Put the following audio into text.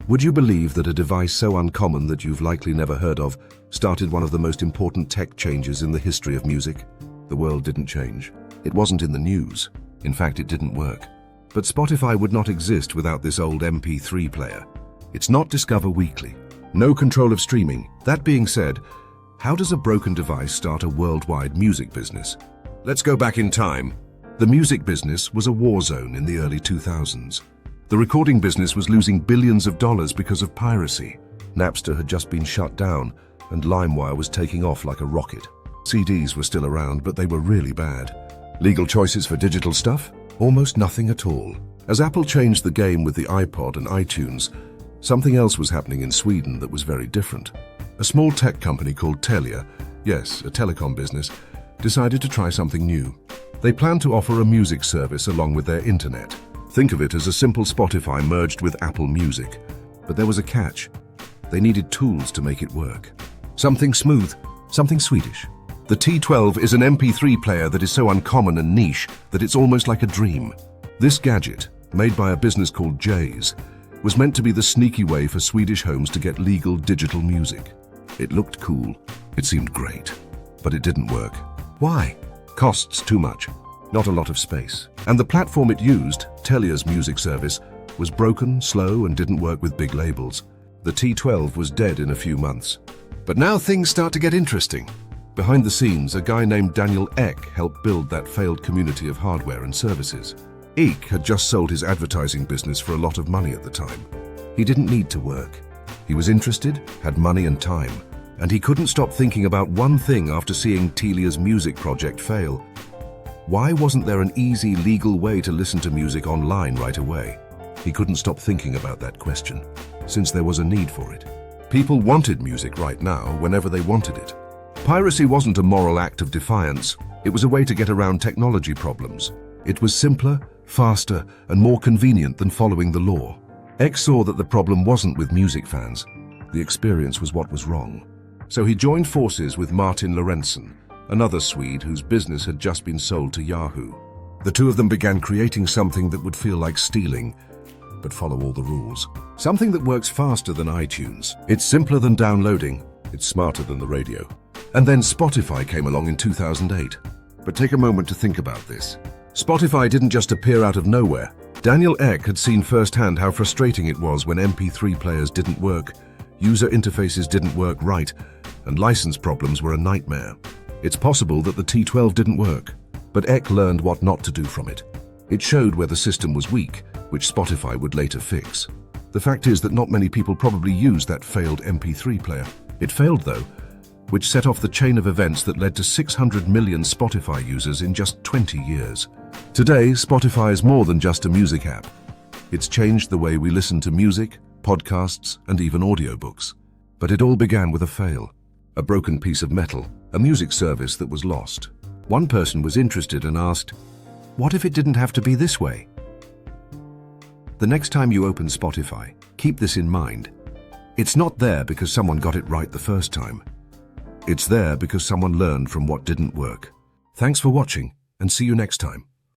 Would you believe that a device so uncommon that you've likely never heard of started one of the most important tech changes in the history of music? The world didn't change. It wasn't in the news. In fact, it didn't work. But Spotify would not exist without this old MP3 player. It's not Discover Weekly. No control of streaming. That being said, how does a broken device start a worldwide music business? Let's go back in time. The music business was a war zone in the early 2000s. The recording business was losing billions of dollars because of piracy. Napster had just been shut down, and LimeWire was taking off like a rocket. CDs were still around, but they were really bad. Legal choices for digital stuff? Almost nothing at all. As Apple changed the game with the iPod and iTunes, something else was happening in Sweden that was very different. A small tech company called Telia, yes, a telecom business, decided to try something new. They planned to offer a music service along with their internet. Think of it as a simple Spotify merged with Apple Music. But there was a catch. They needed tools to make it work. Something smooth, something Swedish. The T12 is an MP3 player that is so uncommon and niche that it's almost like a dream. This gadget, made by a business called Jays, was meant to be the sneaky way for Swedish homes to get legal digital music. It looked cool. It seemed great. But it didn't work. Why? Costs too much. Not a lot of space. And the platform it used, Telia's music service, was broken, slow, and didn't work with big labels. The T12 was dead in a few months. But now things start to get interesting. Behind the scenes, a guy named Daniel Ek helped build that failed community of hardware and services. Ek had just sold his advertising business for a lot of money at the time. He didn't need to work. He was interested, had money and time, and he couldn't stop thinking about one thing after seeing Telia's music project fail. Why wasn't there an easy, legal way to listen to music online right away? He couldn't stop thinking about that question, since there was a need for it. People wanted music right now, whenever they wanted it. Piracy wasn't a moral act of defiance. It was a way to get around technology problems. It was simpler, faster, and more convenient than following the law. X saw that the problem wasn't with music fans. The experience was what was wrong. So he joined forces with Martin Lorentzen, another Swede whose business had just been sold to Yahoo. The two of them began creating something that would feel like stealing, but follow all the rules. Something that works faster than iTunes. It's simpler than downloading. It's smarter than the radio. And then Spotify came along in 2008. But take a moment to think about this. Spotify didn't just appear out of nowhere. Daniel Ek had seen firsthand how frustrating it was when MP3 players didn't work, user interfaces didn't work right, and license problems were a nightmare. It's possible that the T12 didn't work, but Ek learned what not to do from it. It showed where the system was weak, which Spotify would later fix. The fact is that not many people probably used that failed MP3 player. It failed though, which set off the chain of events that led to 600 million Spotify users in just 20 years. Today, Spotify is more than just a music app. It's changed the way we listen to music, podcasts, and even audiobooks. But it all began with a fail. A broken piece of metal, a music service that was lost. One person was interested and asked, "What if it didn't have to be this way?" The next time you open Spotify, keep this in mind. It's not there because someone got it right the first time. It's there because someone learned from what didn't work. Thanks for watching, and see you next time.